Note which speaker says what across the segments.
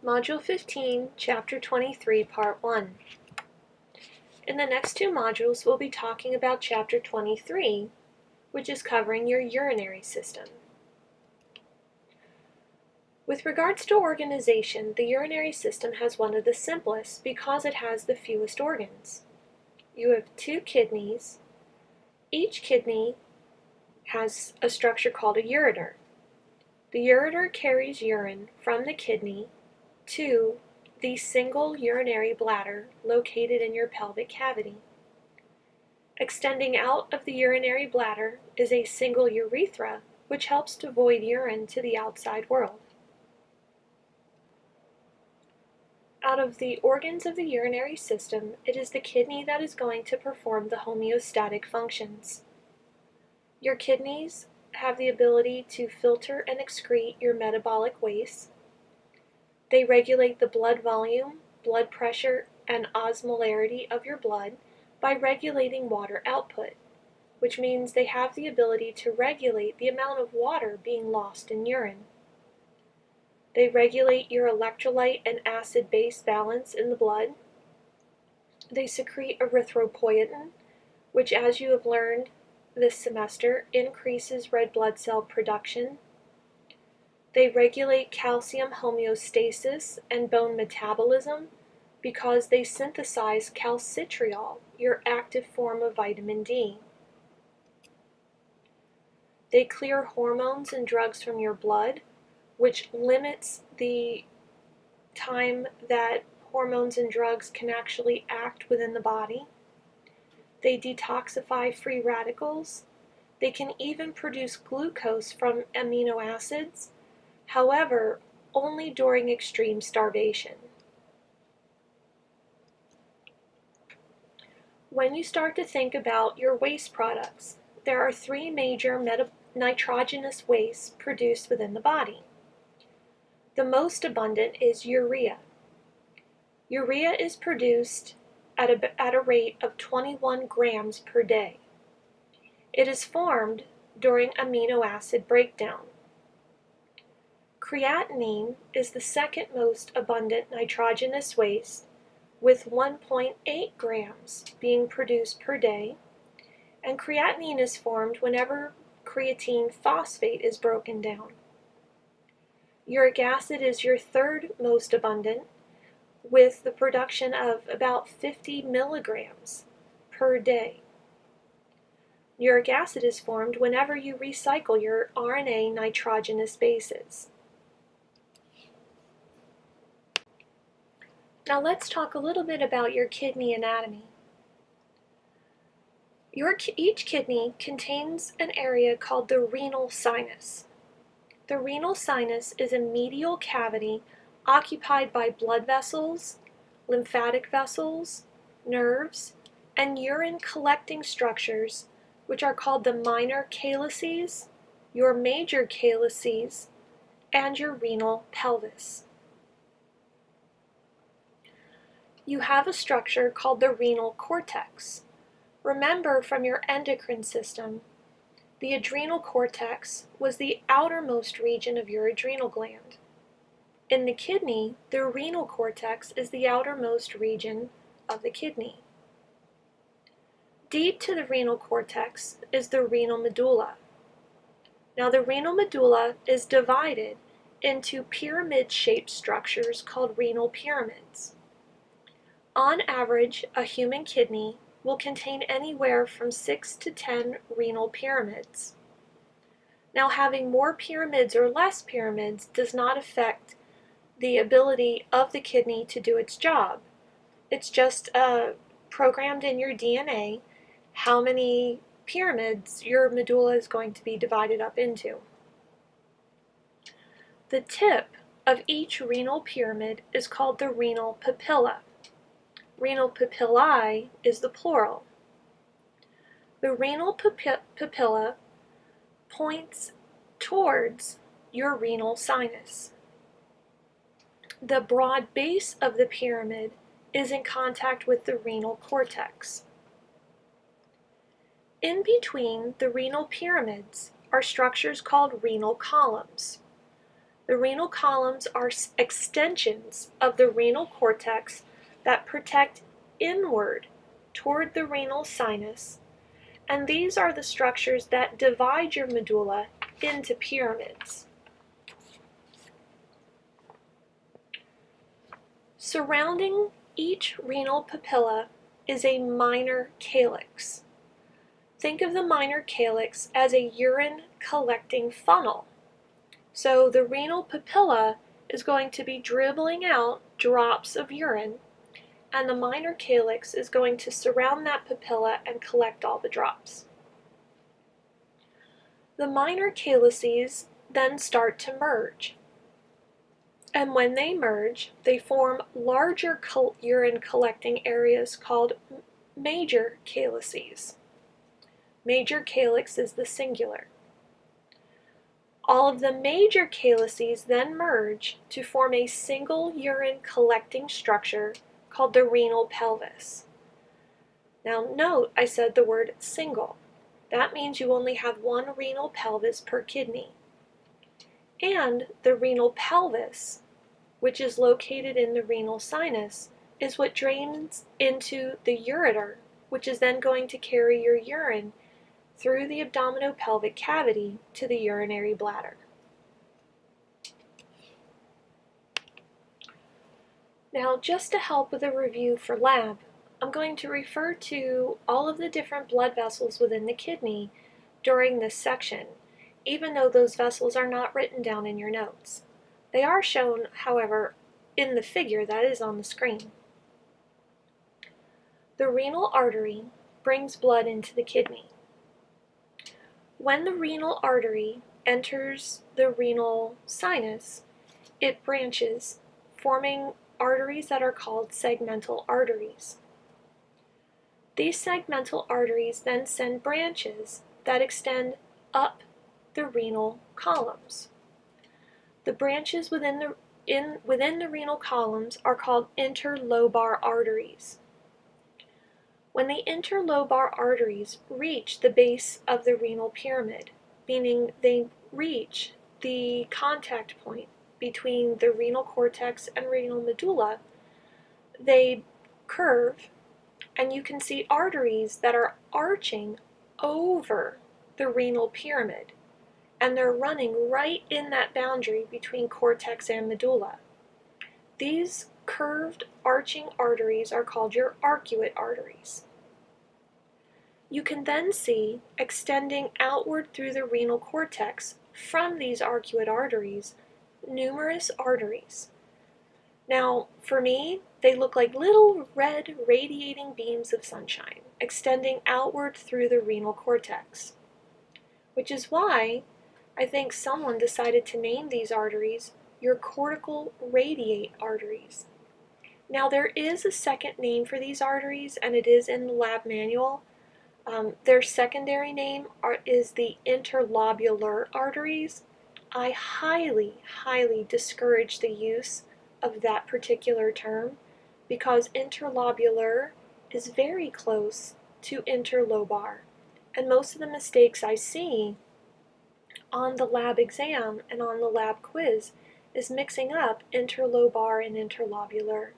Speaker 1: Module 15, Chapter 23, Part 1. In the next two modules, we'll be talking about Chapter 23, which is covering your urinary system. With regards to organization, the urinary system has one of the simplest because it has the fewest organs. You have two kidneys. Each kidney has a structure called a ureter. The ureter carries urine from the kidney to the single urinary bladder located in your pelvic cavity. Extending out of the urinary bladder is a single urethra, which helps to void urine to the outside world. Out of the organs of the urinary system, it is the kidney that is going to perform the homeostatic functions. Your kidneys have the ability to filter and excrete your metabolic waste. They regulate the blood volume, blood pressure, and osmolarity of your blood by regulating water output, which means they have the ability to regulate the amount of water being lost in urine. They regulate your electrolyte and acid-base balance in the blood. They secrete erythropoietin, which, as you have learned this semester, increases red blood cell production. They regulate calcium homeostasis and bone metabolism because they synthesize calcitriol, your active form of vitamin D. They clear hormones and drugs from your blood, which limits the time that hormones and drugs can actually act within the body. They detoxify free radicals. They can even produce glucose from amino acids, however, only during extreme starvation. When you start to think about your waste products, there are three major nitrogenous wastes produced within the body. The most abundant is urea. Urea is produced at a rate of 21 grams per day. It is formed during amino acid breakdown. Creatinine is the second most abundant nitrogenous waste, with 1.8 grams being produced per day, and creatinine is formed whenever creatine phosphate is broken down. Uric acid is your third most abundant, with the production of about 50 milligrams per day. Uric acid is formed whenever you recycle your RNA nitrogenous bases. Now let's talk a little bit about your kidney anatomy. Each kidney contains an area called the renal sinus. The renal sinus is a medial cavity occupied by blood vessels, lymphatic vessels, nerves, and urine collecting structures, which are called the minor calyces, your major calyces, and your renal pelvis. You have a structure called the renal cortex. Remember from your endocrine system, the adrenal cortex was the outermost region of your adrenal gland. In the kidney, the renal cortex is the outermost region of the kidney. Deep to the renal cortex is the renal medulla. Now the renal medulla is divided into pyramid-shaped structures called renal pyramids. On average, a human kidney will contain anywhere from 6 to 10 renal pyramids. Now, having more pyramids or less pyramids does not affect the ability of the kidney to do its job. It's just programmed in your DNA how many pyramids your medulla is going to be divided up into. The tip of each renal pyramid is called the renal papilla. Renal papillae is the plural. The renal papilla points towards your renal sinus. The broad base of the pyramid is in contact with the renal cortex. In between the renal pyramids are structures called renal columns. The renal columns are extensions of the renal cortex that protect inward toward the renal sinus, and these are the structures that divide your medulla into pyramids. Surrounding each renal papilla is a minor calyx. Think of the minor calyx as a urine collecting funnel. So the renal papilla is going to be dribbling out drops of urine, and the minor calyx is going to surround that papilla and collect all the drops. The minor calyces then start to merge. And when they merge, they form larger urine collecting areas called major calyces. Major calyx is the singular. All of the major calyces then merge to form a single urine collecting structure called the renal pelvis. Now note I said the word single. That means you only have one renal pelvis per kidney. And the renal pelvis, which is located in the renal sinus, is what drains into the ureter, which is then going to carry your urine through the abdominopelvic cavity to the urinary bladder. Now, just to help with a review for lab, I'm going to refer to all of the different blood vessels within the kidney during this section, even though those vessels are not written down in your notes. They are shown, however, in the figure that is on the screen. The renal artery brings blood into the kidney. When the renal artery enters the renal sinus, it branches, forming arteries that are called segmental arteries. These segmental arteries then send branches that extend up the renal columns. The branches within the renal columns are called interlobar arteries. When the interlobar arteries reach the base of the renal pyramid, meaning they reach the contact point between the renal cortex and renal medulla, they curve, and you can see arteries that are arching over the renal pyramid, and they're running right in that boundary between cortex and medulla. These curved arching arteries are called your arcuate arteries. You can then see, extending outward through the renal cortex from these arcuate arteries, numerous arteries. Now, for me, they look like little red radiating beams of sunshine, extending outward through the renal cortex, which is why I think someone decided to name these arteries your cortical radiate arteries. Now, there is a second name for these arteries, and it is in the lab manual. Their secondary name is the interlobular arteries. I highly, highly discourage the use of that particular term because interlobular is very close to interlobar, and most of the mistakes I see on the lab exam and on the lab quiz is mixing up interlobar and interlobular.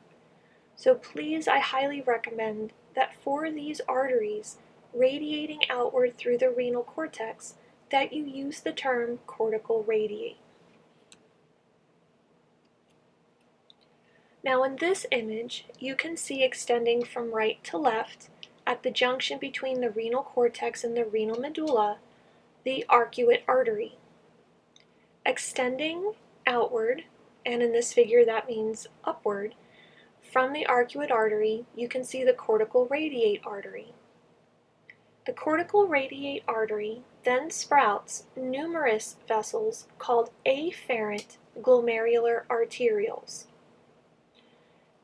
Speaker 1: So please, I highly recommend that for these arteries radiating outward through the renal cortex, that you use the term cortical radiate. Now in this image, you can see extending from right to left at the junction between the renal cortex and the renal medulla, the arcuate artery. Extending outward, and in this figure that means upward, from the arcuate artery, you can see the cortical radiate artery. The cortical radiate artery then sprouts numerous vessels called afferent glomerular arterioles.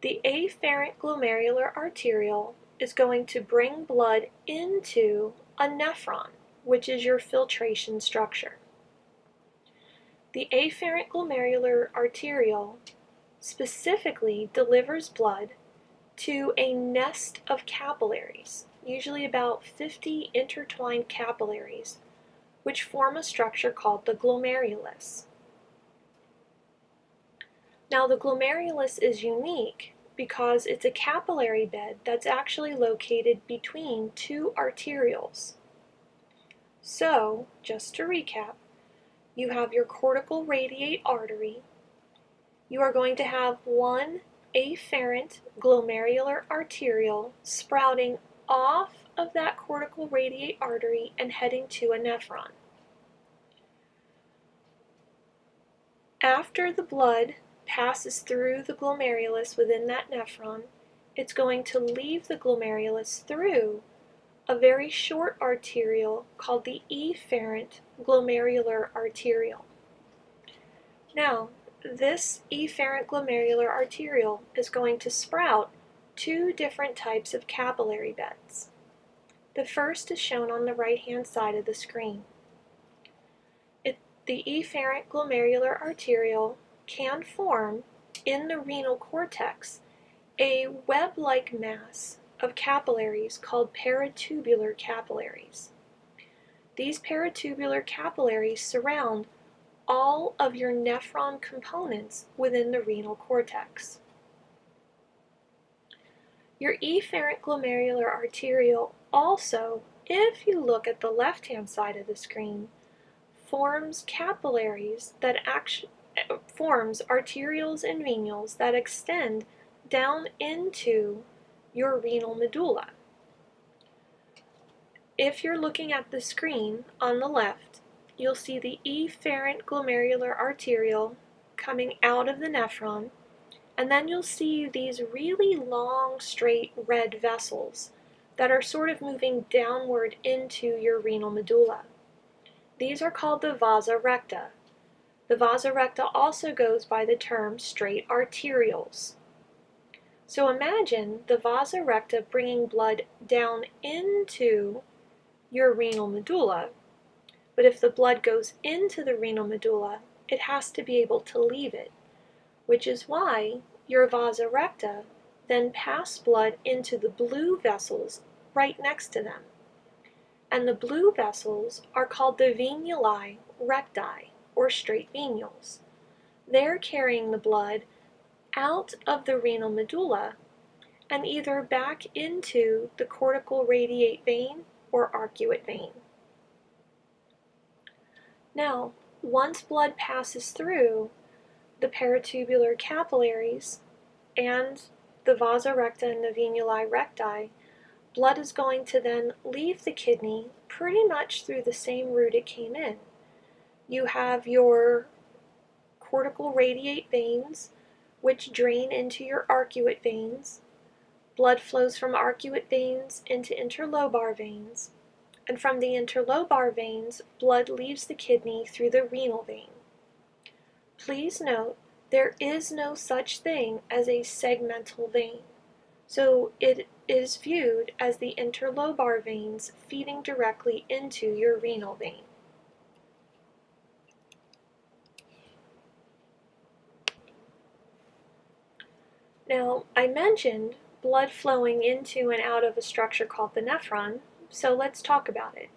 Speaker 1: The afferent glomerular arteriole is going to bring blood into a nephron, which is your filtration structure. The afferent glomerular arteriole specifically delivers blood to a nest of capillaries, usually about 50 intertwined capillaries, which form a structure called the glomerulus. Now the glomerulus is unique because it's a capillary bed that's actually located between two arterioles. So, just to recap, you have your cortical radiate artery. You are going to have one afferent glomerular arteriole sprouting off of that cortical radiate artery and heading to a nephron. After the blood passes through the glomerulus within that nephron, it's going to leave the glomerulus through a very short arteriole called the efferent glomerular arteriole. Now, this efferent glomerular arteriole is going to sprout two different types of capillary beds. The first is shown on the right-hand side of the screen. The efferent glomerular arteriole can form in the renal cortex a web-like mass of capillaries called paratubular capillaries. These paratubular capillaries surround all of your nephron components within the renal cortex. Your efferent glomerular arteriole also, if you look at the left-hand side of the screen, forms capillaries that forms arterioles and venules that extend down into your renal medulla. If you're looking at the screen on the left, you'll see the efferent glomerular arteriole coming out of the nephron, and then you'll see these really long, straight red vessels that are sort of moving downward into your renal medulla. These are called the vasa recta. The vasa recta also goes by the term straight arterioles. So imagine the vasa recta bringing blood down into your renal medulla, but if the blood goes into the renal medulla, it has to be able to leave it, which is why your vasa recta then pass blood into the blue vessels right next to them. And the blue vessels are called the venuli recti, or straight venules. They're carrying the blood out of the renal medulla and either back into the cortical radiate vein or arcuate vein. Now, once blood passes through the paratubular capillaries and the vasa recta and the venuli recti, blood is going to then leave the kidney pretty much through the same route it came in. You have your cortical radiate veins, which drain into your arcuate veins. Blood flows from arcuate veins into interlobar veins, and from the interlobar veins, blood leaves the kidney through the renal vein. Please note, there is no such thing as a segmental vein, so it is viewed as the interlobar veins feeding directly into your renal vein. Now, I mentioned blood flowing into and out of a structure called the nephron, so let's talk about it.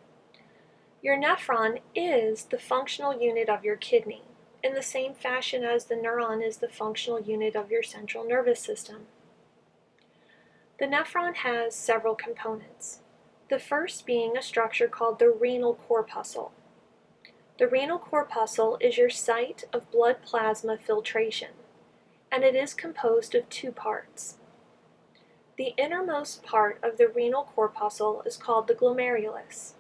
Speaker 1: Your nephron is the functional unit of your kidney, in the same fashion as the neuron is the functional unit of your central nervous system. The nephron has several components, the first being a structure called the renal corpuscle. The renal corpuscle is your site of blood plasma filtration, and it is composed of two parts. The innermost part of the renal corpuscle is called the glomerulus.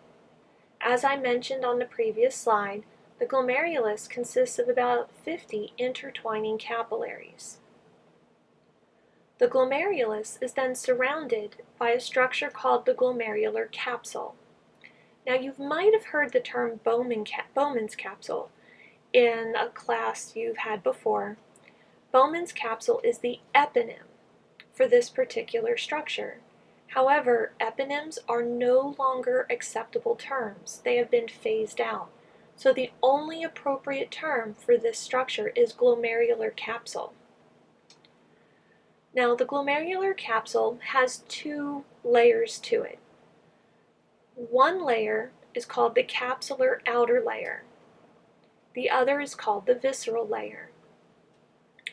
Speaker 1: As I mentioned on the previous slide, the glomerulus consists of about 50 intertwining capillaries. The glomerulus is then surrounded by a structure called the glomerular capsule. Now, you might have heard the term Bowman's capsule in a class you've had before. Bowman's capsule is the eponym for this particular structure. However, eponyms are no longer acceptable terms. They have been phased out. So the only appropriate term for this structure is glomerular capsule. Now, the glomerular capsule has two layers to it. One layer is called the capsular outer layer. The other is called the visceral layer.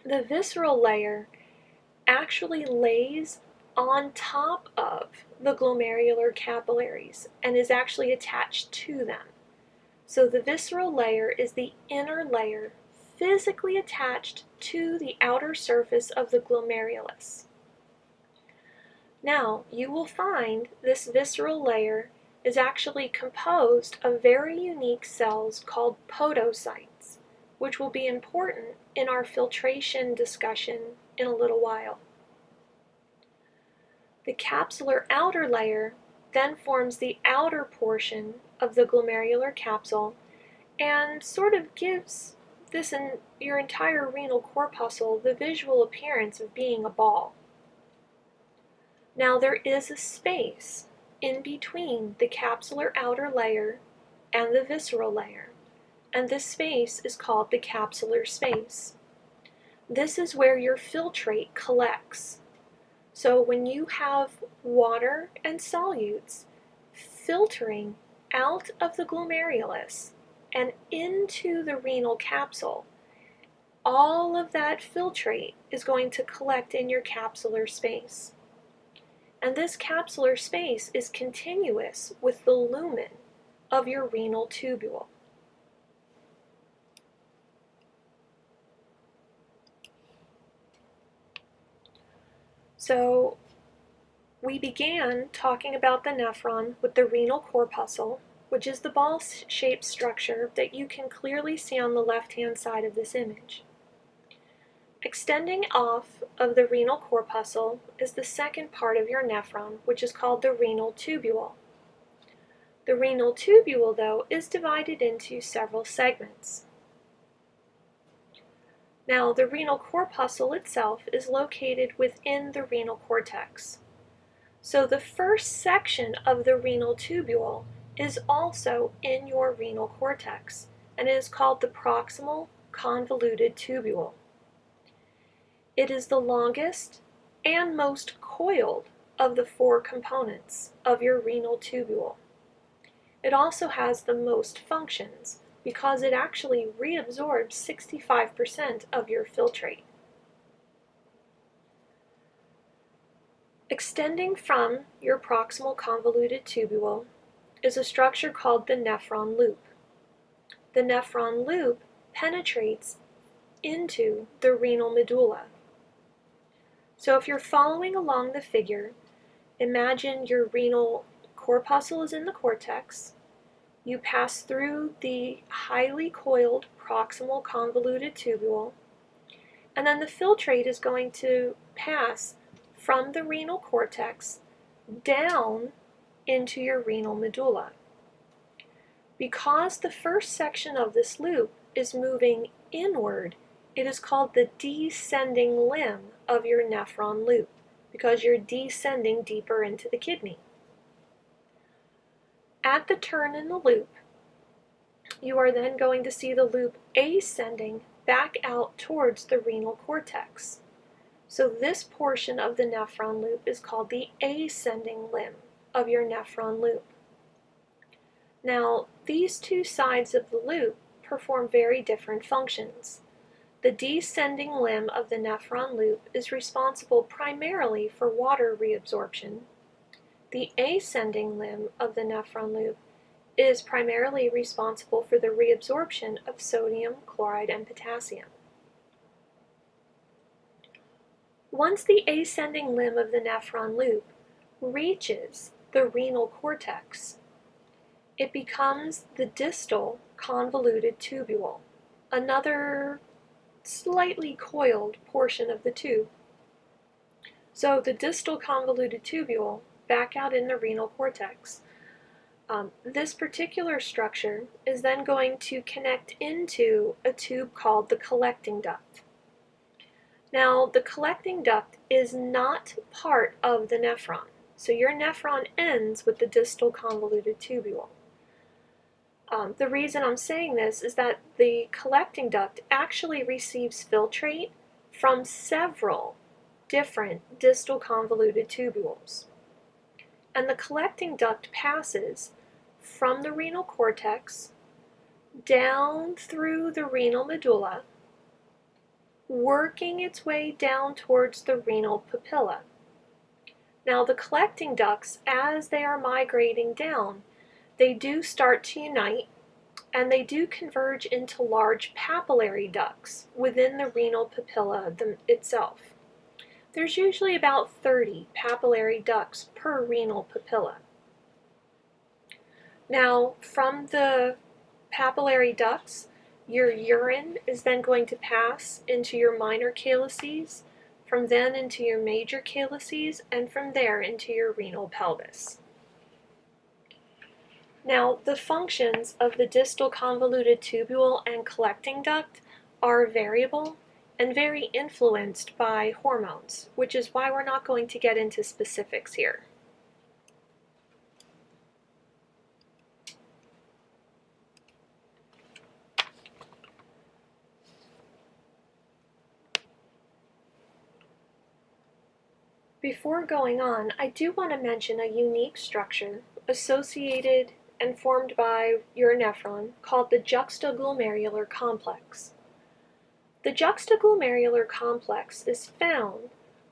Speaker 1: The visceral layer actually lays on top of the glomerular capillaries and is actually attached to them. So the visceral layer is the inner layer physically attached to the outer surface of the glomerulus. Now, you will find this visceral layer is actually composed of very unique cells called podocytes, which will be important in our filtration discussion in a little while. The capsular outer layer then forms the outer portion of the glomerular capsule and sort of gives this and your entire renal corpuscle the visual appearance of being a ball. Now there is a space in between the capsular outer layer and the visceral layer, and this space is called the capsular space. This is where your filtrate collects. So when you have water and solutes filtering out of the glomerulus and into the renal capsule, all of that filtrate is going to collect in your capsular space. And this capsular space is continuous with the lumen of your renal tubule. So we began talking about the nephron with the renal corpuscle, which is the ball-shaped structure that you can clearly see on the left-hand side of this image. Extending off of the renal corpuscle is the second part of your nephron, which is called the renal tubule. The renal tubule, though, is divided into several segments. Now, the renal corpuscle itself is located within the renal cortex. So the first section of the renal tubule is also in your renal cortex, and it is called the proximal convoluted tubule. It is the longest and most coiled of the four components of your renal tubule. It also has the most functions because it actually reabsorbs 65% of your filtrate. Extending from your proximal convoluted tubule is a structure called the nephron loop. The nephron loop penetrates into the renal medulla. So if you're following along the figure, imagine your renal corpuscle is in the cortex. You pass through the highly coiled proximal convoluted tubule, and then the filtrate is going to pass from the renal cortex down into your renal medulla. Because the first section of this loop is moving inward, it is called the descending limb of your nephron loop, because you're descending deeper into the kidney. At the turn in the loop, you are then going to see the loop ascending back out towards the renal cortex. So this portion of the nephron loop is called the ascending limb of your nephron loop. Now, these two sides of the loop perform very different functions. The descending limb of the nephron loop is responsible primarily for water reabsorption. The ascending limb of the nephron loop is primarily responsible for the reabsorption of sodium, chloride, and potassium. Once the ascending limb of the nephron loop reaches the renal cortex, it becomes the distal convoluted tubule, another slightly coiled portion of the tube. So the distal convoluted tubule back out in the renal cortex. This particular structure is then going to connect into a tube called the collecting duct. Now, the collecting duct is not part of the nephron, so your nephron ends with the distal convoluted tubule. The reason I'm saying this is that the collecting duct actually receives filtrate from several different distal convoluted tubules. And the collecting duct passes from the renal cortex down through the renal medulla, working its way down towards the renal papilla. Now the collecting ducts, as they are migrating down, they do start to unite and they do converge into large papillary ducts within the renal papilla itself. There's usually about 30 papillary ducts per renal papilla. Now, from the papillary ducts, your urine is then going to pass into your minor calyces, from then into your major calyces, and from there into your renal pelvis. Now, the functions of the distal convoluted tubule and collecting duct are variable and very influenced by hormones, which is why we're not going to get into specifics here. Before going on, I do want to mention a unique structure associated and formed by your nephron called the juxtaglomerular complex. The juxtaglomerular complex is found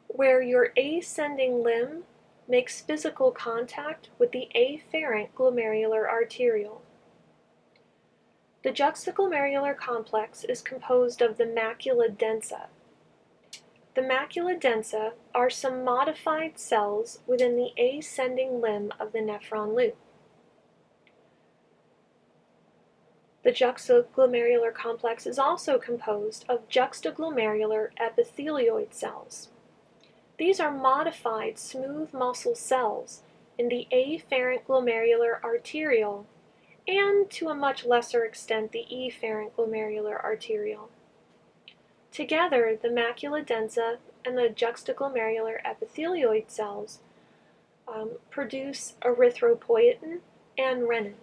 Speaker 1: where your ascending limb makes physical contact with the afferent glomerular arteriole. The juxtaglomerular complex is composed of the macula densa. The macula densa are some modified cells within the ascending limb of the nephron loop. The juxtaglomerular complex is also composed of juxtaglomerular epithelioid cells. These are modified smooth muscle cells in the afferent glomerular arteriole and, to a much lesser extent, the efferent glomerular arteriole. Together, the macula densa and the juxtaglomerular epithelioid cells produce erythropoietin and renin.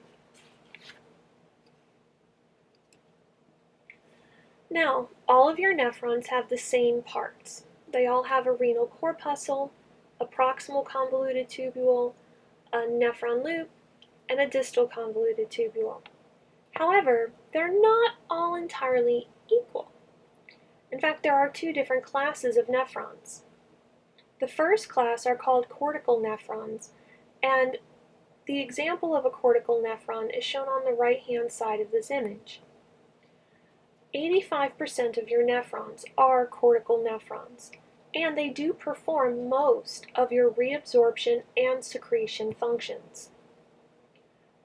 Speaker 1: Now, all of your nephrons have the same parts. They all have a renal corpuscle, a proximal convoluted tubule, a nephron loop, and a distal convoluted tubule. However, they're not all entirely equal. In fact, there are two different classes of nephrons. The first class are called cortical nephrons, and the example of a cortical nephron is shown on the right-hand side of this image. 85% of your nephrons are cortical nephrons, and they do perform most of your reabsorption and secretion functions.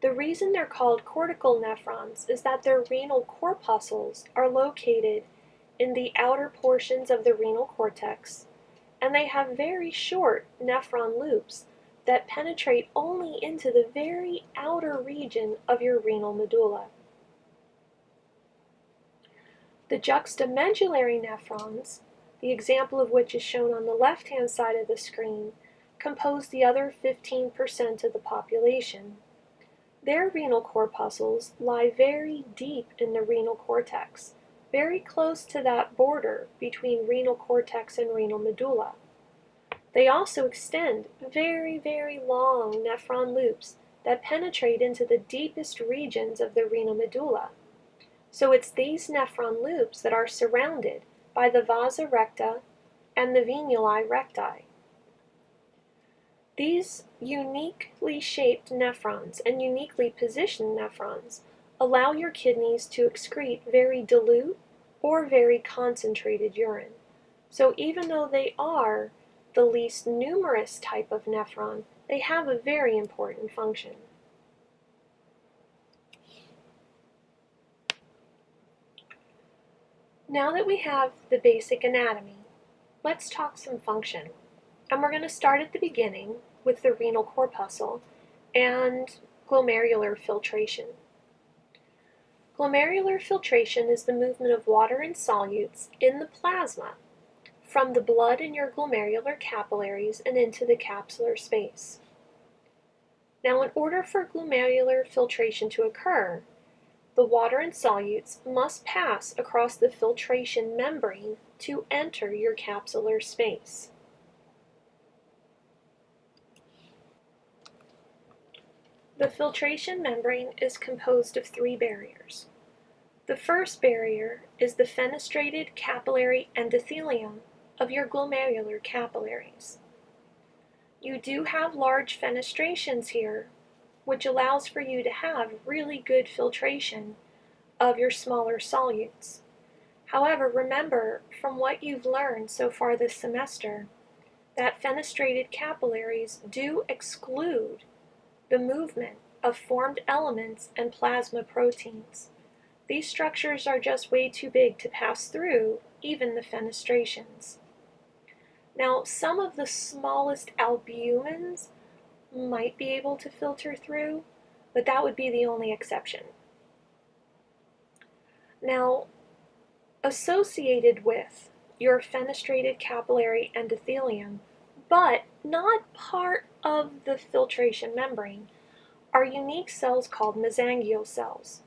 Speaker 1: The reason they're called cortical nephrons is that their renal corpuscles are located in the outer portions of the renal cortex, and they have very short nephron loops that penetrate only into the very outer region of your renal medulla. The juxtamedullary nephrons, the example of which is shown on the left-hand side of the screen, compose the other 15% of the population. Their renal corpuscles lie very deep in the renal cortex, very close to that border between renal cortex and renal medulla. They also extend very, very long nephron loops that penetrate into the deepest regions of the renal medulla. So it's these nephron loops that are surrounded by the vasa recta and the venuli recti. These uniquely shaped nephrons and uniquely positioned nephrons allow your kidneys to excrete very dilute or very concentrated urine. So even though they are the least numerous type of nephron, they have a very important function. Now that we have the basic anatomy, let's talk some function. And we're going to start at the beginning with the renal corpuscle and glomerular filtration. Glomerular filtration is the movement of water and solutes in the plasma from the blood in your glomerular capillaries and into the capsular space. Now, in order for glomerular filtration to occur, the water and solutes must pass across the filtration membrane to enter your capsular space. The filtration membrane is composed of three barriers. The first barrier is the fenestrated capillary endothelium of your glomerular capillaries. You do have large fenestrations here, which allows for you to have really good filtration of your smaller solutes. However, remember from what you've learned so far this semester that fenestrated capillaries do exclude the movement of formed elements and plasma proteins. These structures are just way too big to pass through even the fenestrations. Now, some of the smallest albumins might be able to filter through, but that would be the only exception. Now, associated with your fenestrated capillary endothelium, but not part of the filtration membrane, are unique cells called mesangial cells.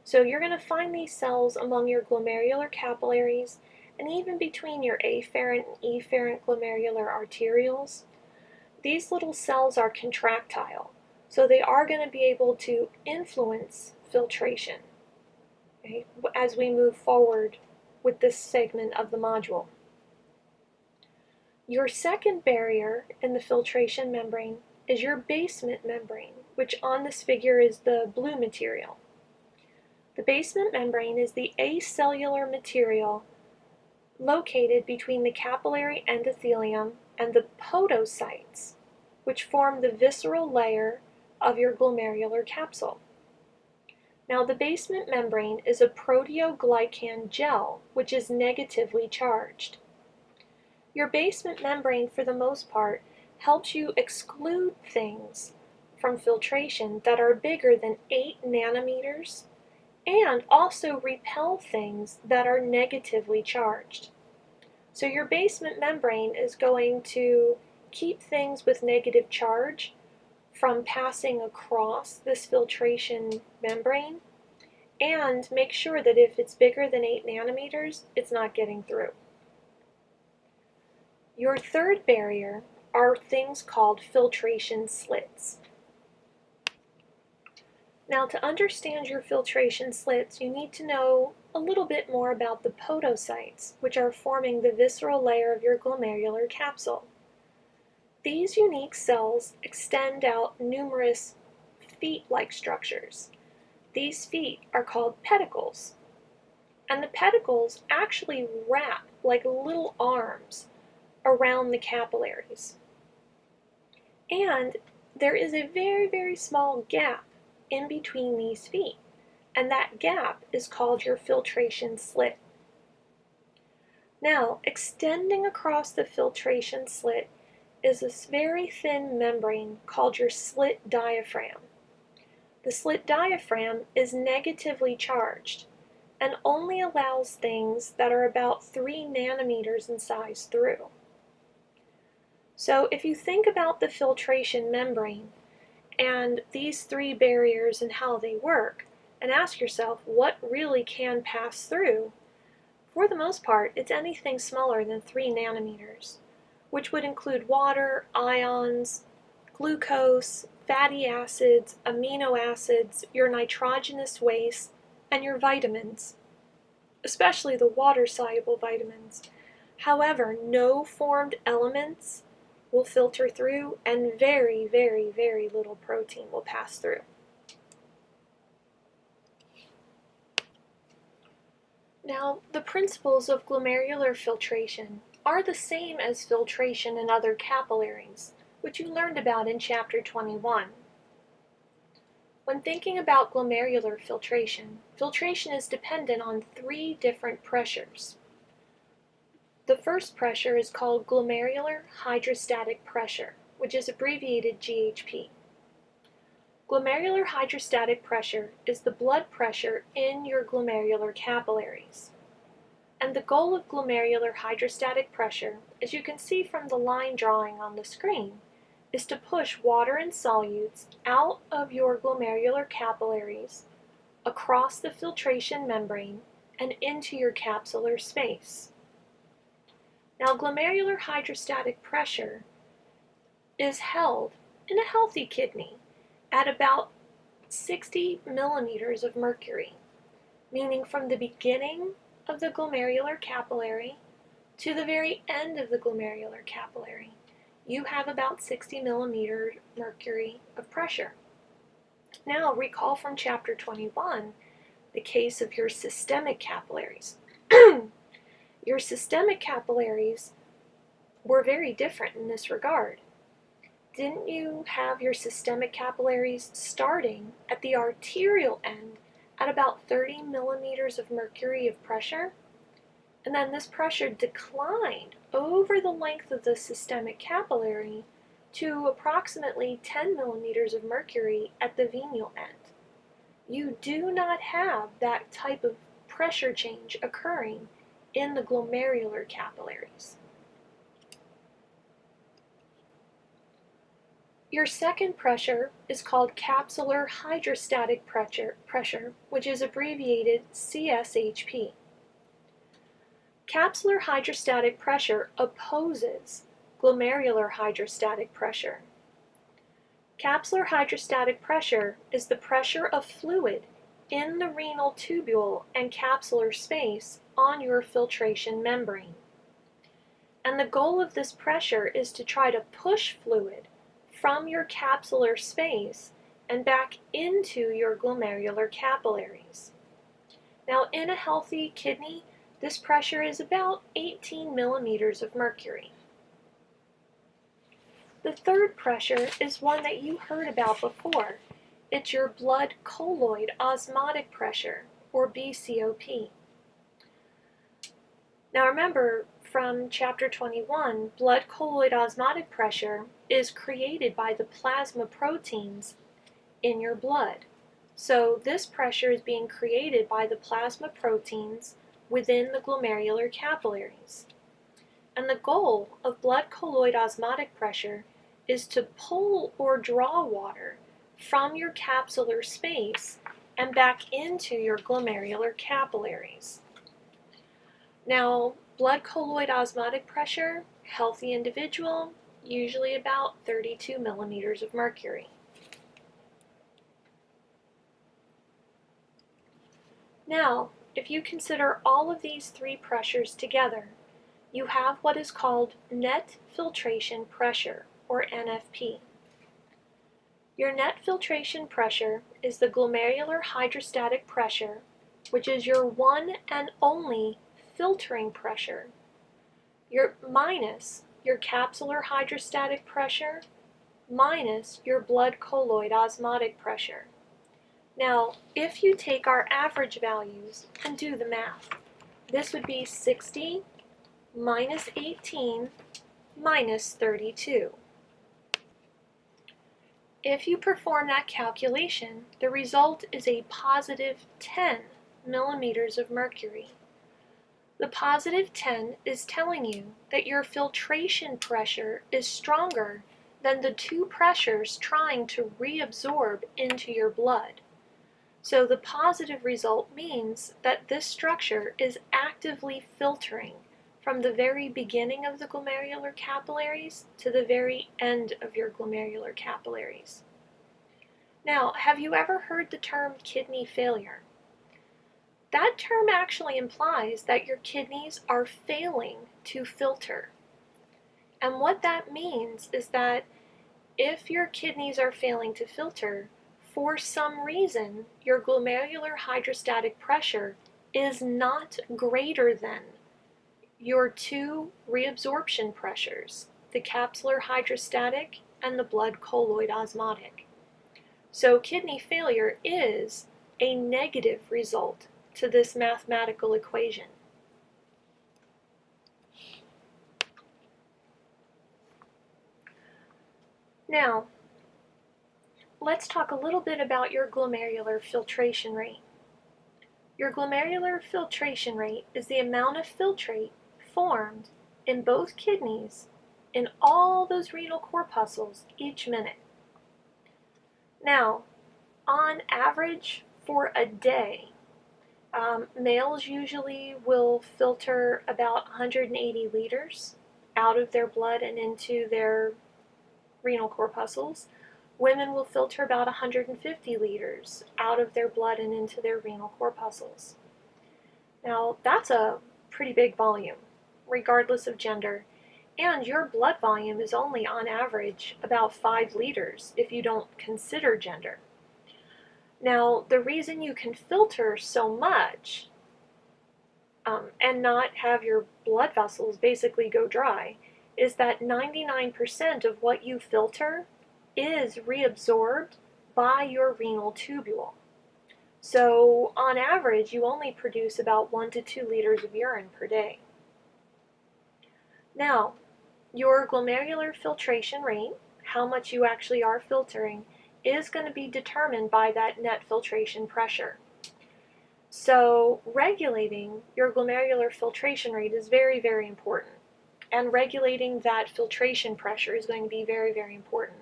Speaker 1: So you're going to find these cells among your glomerular capillaries and even between your afferent and efferent glomerular arterioles. These little cells are contractile, so they are going to be able to influence filtration, okay, as we move forward with this segment of the module. Your second barrier in the filtration membrane is your basement membrane, which on this figure is the blue material. The basement membrane is the acellular material located between the capillary endothelium and the podocytes, which form the visceral layer of your glomerular capsule. Now, the basement membrane is a proteoglycan gel, which is negatively charged. Your basement membrane, for the most part, helps you exclude things from filtration that are bigger than 8 nanometers and also repel things that are negatively charged. So your basement membrane is going to keep things with negative charge from passing across this filtration membrane and make sure that if it's bigger than 8 nanometers, it's not getting through. Your third barrier are things called filtration slits. Now, to understand your filtration slits, you need to know a little bit more about the podocytes, which are forming the visceral layer of your glomerular capsule. These unique cells extend out numerous feet-like structures. These feet are called pedicles, and the pedicles actually wrap like little arms around the capillaries. And there is a very, very small gap in between these feet, and that gap is called your filtration slit. Now, extending across the filtration slit is this very thin membrane called your slit diaphragm. The slit diaphragm is negatively charged and only allows things that are about 3 nanometers in size through. So if you think about the filtration membrane and these 3 barriers and how they work, and ask yourself what really can pass through, for the most part, it's anything smaller than 3 nanometers, which would include water, ions, glucose, fatty acids, amino acids, your nitrogenous waste, and your vitamins, especially the water-soluble vitamins. However, no formed elements will filter through, and very, very, very little protein will pass through. Now, the principles of glomerular filtration are the same as filtration in other capillaries, which you learned about in Chapter 21. When thinking about glomerular filtration, filtration is dependent on 3 different pressures. The first pressure is called glomerular hydrostatic pressure, which is abbreviated GHP. Glomerular hydrostatic pressure is the blood pressure in your glomerular capillaries. And the goal of glomerular hydrostatic pressure, as you can see from the line drawing on the screen, is to push water and solutes out of your glomerular capillaries, across the filtration membrane, and into your capsular space. Now, glomerular hydrostatic pressure is held in a healthy kidney at about 60 millimeters of mercury. meaning from the beginning of the glomerular capillary to the very end of the glomerular capillary, you have about 60 millimeters mercury of pressure. Now, recall from chapter 21 the case of your systemic capillaries. Your systemic capillaries were very different in this regard. Didn't you have your systemic capillaries starting at the arterial end at about 30 millimeters of mercury of pressure? And then this pressure declined over the length of the systemic capillary to approximately 10 millimeters of mercury at the venial end. You do not have that type of pressure change occurring in the glomerular capillaries. Your second pressure is called capsular hydrostatic pressure, which is abbreviated CSHP. Capsular hydrostatic pressure opposes glomerular hydrostatic pressure. Capsular hydrostatic pressure is the pressure of fluid in the renal tubule and capsular space on your filtration membrane. And the goal of this pressure is to try to push fluid from your capsular space and back into your glomerular capillaries. Now, in a healthy kidney, this pressure is about 18 millimeters of mercury. The third pressure is one that you heard about before. It's your blood colloid osmotic pressure, or BCOP. Now remember, from chapter 21, blood colloid osmotic pressure is created by the plasma proteins in your blood. So this pressure is being created by the plasma proteins within the glomerular capillaries. And the goal of blood colloid osmotic pressure is to pull or draw water from your capsular space and back into your glomerular capillaries. Now, blood colloid osmotic pressure, healthy individual, usually about 32 millimeters of mercury. Now, if you consider all of these three pressures together, you have what is called net filtration pressure, or NFP. Your net filtration pressure is the glomerular hydrostatic pressure, which is your one and only filtering pressure, minus your capsular hydrostatic pressure, minus your blood colloid osmotic pressure. Now, if you take our average values and do the math, this would be 60 minus 18 minus 32. If you perform that calculation, the result is a positive 10 millimeters of mercury. The positive 10 is telling you that your filtration pressure is stronger than the two pressures trying to reabsorb into your blood. So the positive result means that this structure is actively filtering from the very beginning of the glomerular capillaries to the very end of your glomerular capillaries. Now, have you ever heard the term kidney failure? That term actually implies that your kidneys are failing to filter. And what that means is that if your kidneys are failing to filter, for some reason, your glomerular hydrostatic pressure is not greater than your two reabsorption pressures, the capsular hydrostatic and the blood colloid osmotic. So kidney failure is a negative result to this mathematical equation. Now, let's talk a little bit about your glomerular filtration rate. Your glomerular filtration rate is the amount of filtrate formed in both kidneys in all those renal corpuscles each minute. Now, on average for a day, males usually will filter about 180 liters out of their blood and into their renal corpuscles, Women will filter about 150 liters out of their blood and into their renal corpuscles. Now, that's a pretty big volume, regardless of gender, and your blood volume is only on average about 5 liters if you don't consider gender. Now, the reason you can filter so much and not have your blood vessels basically go dry is that 99% of what you filter is reabsorbed by your renal tubule. So on average, you only produce about 1 to 2 liters of urine per day. Now, your glomerular filtration rate, how much you actually are filtering, is going to be determined by that net filtration pressure. So regulating your glomerular filtration rate is very, very important. And regulating that filtration pressure is going to be very, very important.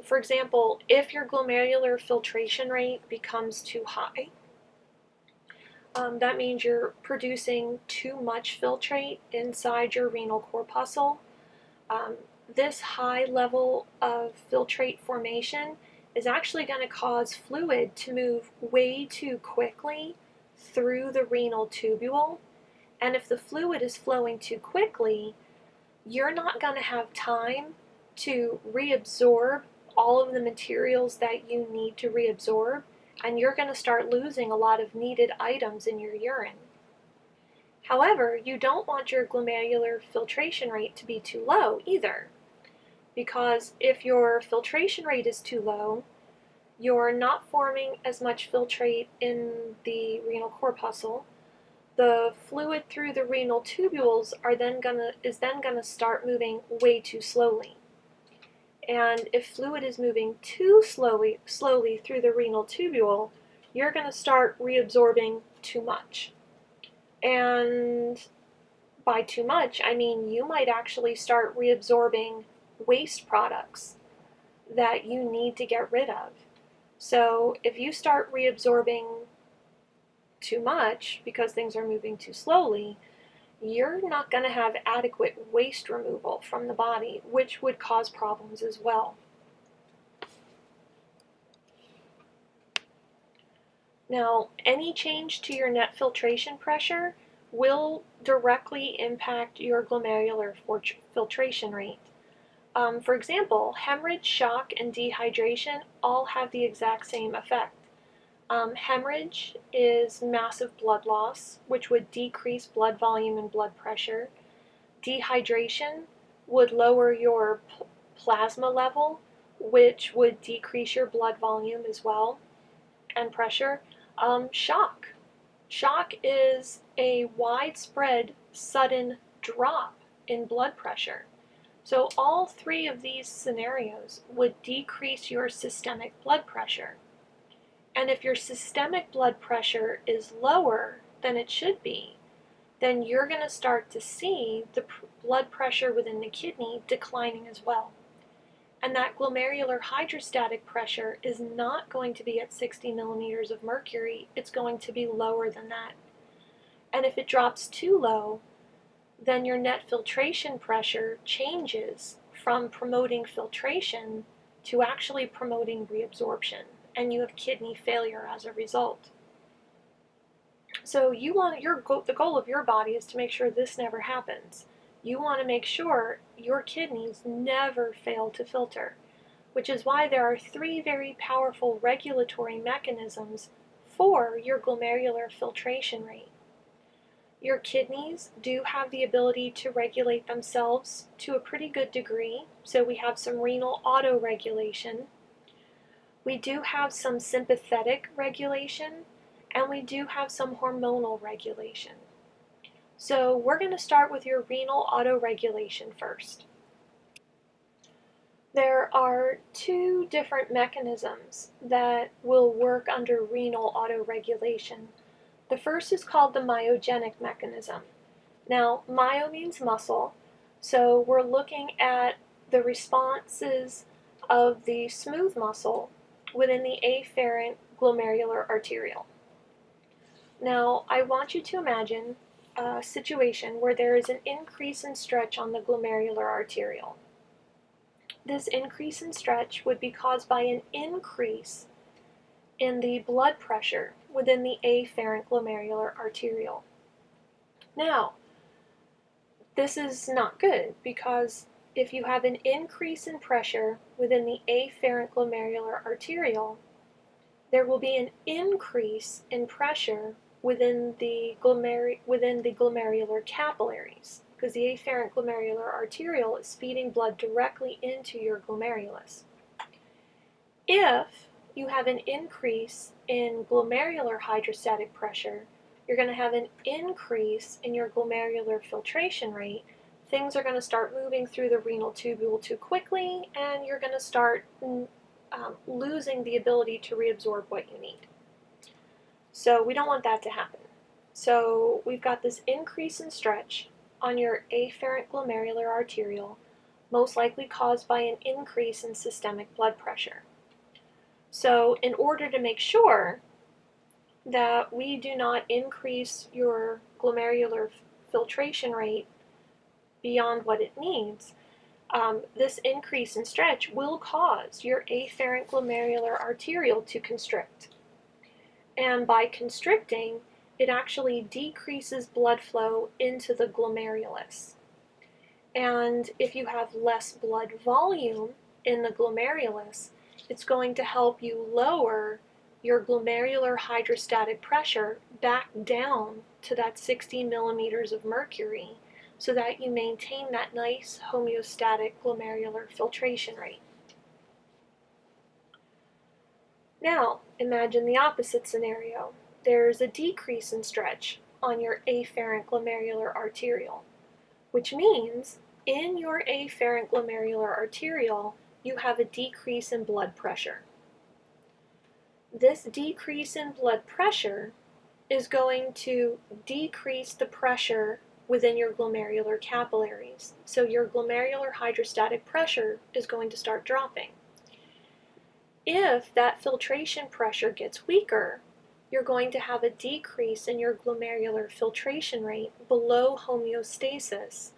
Speaker 1: For example, if your glomerular filtration rate becomes too high, that means you're producing too much filtrate inside your renal corpuscle. This high level of filtrate formation is actually going to cause fluid to move way too quickly through the renal tubule. And if the fluid is flowing too quickly, you're not going to have time to reabsorb all of the materials that you need to reabsorb, and you're going to start losing a lot of needed items in your urine. However, you don't want your glomerular filtration rate to be too low either, because if your filtration rate is too low, you're not forming as much filtrate in the renal corpuscle. The fluid through the renal tubules is then gonna start moving way too slowly. And if fluid is moving too slowly through the renal tubule, you're gonna start reabsorbing too much. And by too much, I mean you might actually start reabsorbing waste products that you need to get rid of. So if you start reabsorbing too much because things are moving too slowly, you're not going to have adequate waste removal from the body, which would cause problems as well. Now, any change to your net filtration pressure will directly impact your glomerular filtration rate. For example, hemorrhage, shock, and dehydration all have the exact same effect. Hemorrhage is massive blood loss, which would decrease blood volume and blood pressure. Dehydration would lower your plasma level, which would decrease your blood volume as well and pressure. Shock. Shock is a widespread sudden drop in blood pressure. So all three of these scenarios would decrease your systemic blood pressure. And if your systemic blood pressure is lower than it should be, then you're going to start to see the blood pressure within the kidney declining as well. And that glomerular hydrostatic pressure is not going to be at 60 millimeters of mercury, it's going to be lower than that. And if it drops too low, then your net filtration pressure changes from promoting filtration to actually promoting reabsorption, and you have kidney failure as a result. So the goal of your body is to make sure this never happens. You want to make sure your kidneys never fail to filter, which is why there are 3 very powerful regulatory mechanisms for your glomerular filtration rate. Your kidneys do have the ability to regulate themselves to a pretty good degree, so we have some renal autoregulation. We do have some sympathetic regulation, and we do have some hormonal regulation. So we're going to start with your renal autoregulation first. There are 2 different mechanisms that will work under renal autoregulation. The first is called the myogenic mechanism. Now, myo means muscle, so we're looking at the responses of the smooth muscle within the afferent glomerular arteriole. Now, I want you to imagine a situation where there is an increase in stretch on the glomerular arteriole. This increase in stretch would be caused by an increase in the blood pressure within the afferent glomerular arteriole. Now, this is not good because if you have an increase in pressure within the afferent glomerular arteriole, there will be an increase in pressure within the glomerular capillaries, because the afferent glomerular arteriole is feeding blood directly into your glomerulus. If you have an increase in glomerular hydrostatic pressure, you're going to have an increase in your glomerular filtration rate. Things are going to start moving through the renal tubule too quickly, and you're going to start losing the ability to reabsorb what you need. So we don't want that to happen. So we've got this increase in stretch on your afferent glomerular arteriole, most likely caused by an increase in systemic blood pressure. So in order to make sure that we do not increase your glomerular filtration rate beyond what it needs, this increase in stretch will cause your afferent glomerular arteriole to constrict. And by constricting, it actually decreases blood flow into the glomerulus. And if you have less blood volume in the glomerulus, it's going to help you lower your glomerular hydrostatic pressure back down to that 60 millimeters of mercury so that you maintain that nice homeostatic glomerular filtration rate. Now, imagine the opposite scenario. There's a decrease in stretch on your afferent glomerular arteriole, which means in your afferent glomerular arteriole, you have a decrease in blood pressure. This decrease in blood pressure is going to decrease the pressure within your glomerular capillaries. So your glomerular hydrostatic pressure is going to start dropping. If that filtration pressure gets weaker, you're going to have a decrease in your glomerular filtration rate below homeostasis,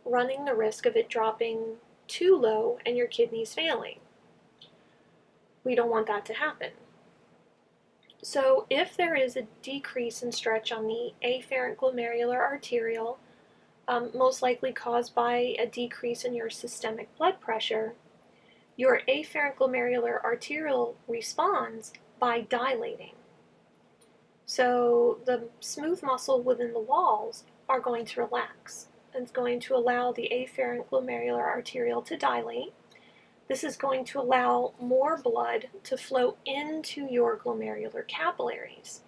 Speaker 1: running the risk of it dropping too low and your kidneys failing. We don't want that to happen. So if there is a decrease in stretch on the afferent glomerular arteriole, most likely caused by a decrease in your systemic blood pressure, your afferent glomerular arteriole responds by dilating. So the smooth muscle within the walls are going to relax, and it's going to allow the afferent glomerular arteriole to dilate. This is going to allow more blood to flow into your glomerular capillaries.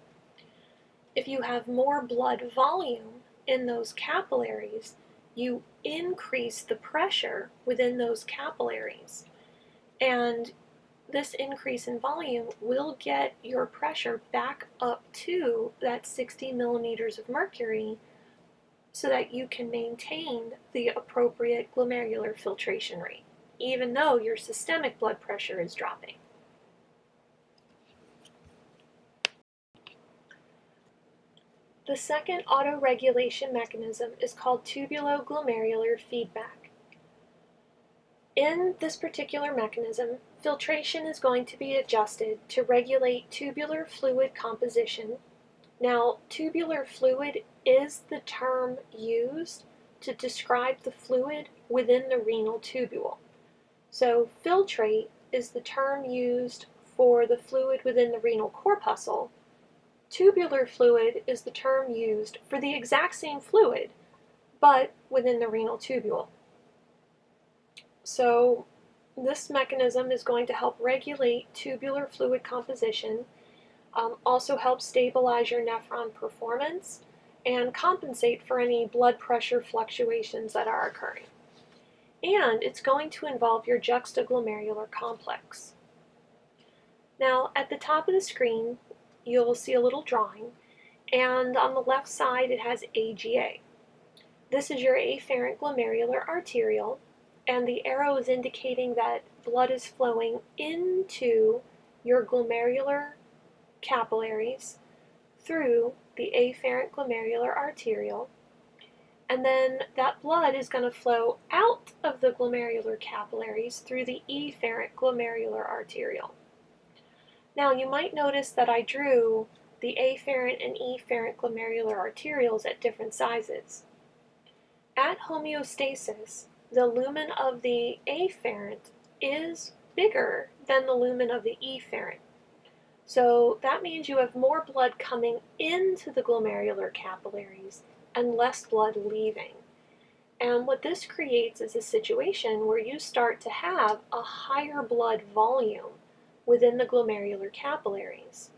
Speaker 1: If you have more blood volume in those capillaries, you increase the pressure within those capillaries. And this increase in volume will get your pressure back up to that 60 millimeters of mercury so that you can maintain the appropriate glomerular filtration rate, even though your systemic blood pressure is dropping. The second autoregulation mechanism is called tubuloglomerular feedback. In this particular mechanism, filtration is going to be adjusted to regulate tubular fluid composition. Now, tubular fluid is the term used to describe the fluid within the renal tubule. So filtrate is the term used for the fluid within the renal corpuscle. Tubular fluid is the term used for the exact same fluid, but within the renal tubule. So this mechanism is going to help regulate tubular fluid composition, also help stabilize your nephron performance, and compensate for any blood pressure fluctuations that are occurring. And it's going to involve your juxtaglomerular complex. Now, at the top of the screen, you'll see a little drawing, and on the left side it has AGA. This is your afferent glomerular arteriole, and the arrow is indicating that blood is flowing into your glomerular capillaries through the afferent glomerular arteriole, and then that blood is going to flow out of the glomerular capillaries through the efferent glomerular arteriole. Now you might notice that I drew the afferent and efferent glomerular arterioles at different sizes. At homeostasis, the lumen of the afferent is bigger than the lumen of the efferent. So that means you have more blood coming into the glomerular capillaries and less blood leaving. And what this creates is a situation where you start to have a higher blood volume within the glomerular capillaries.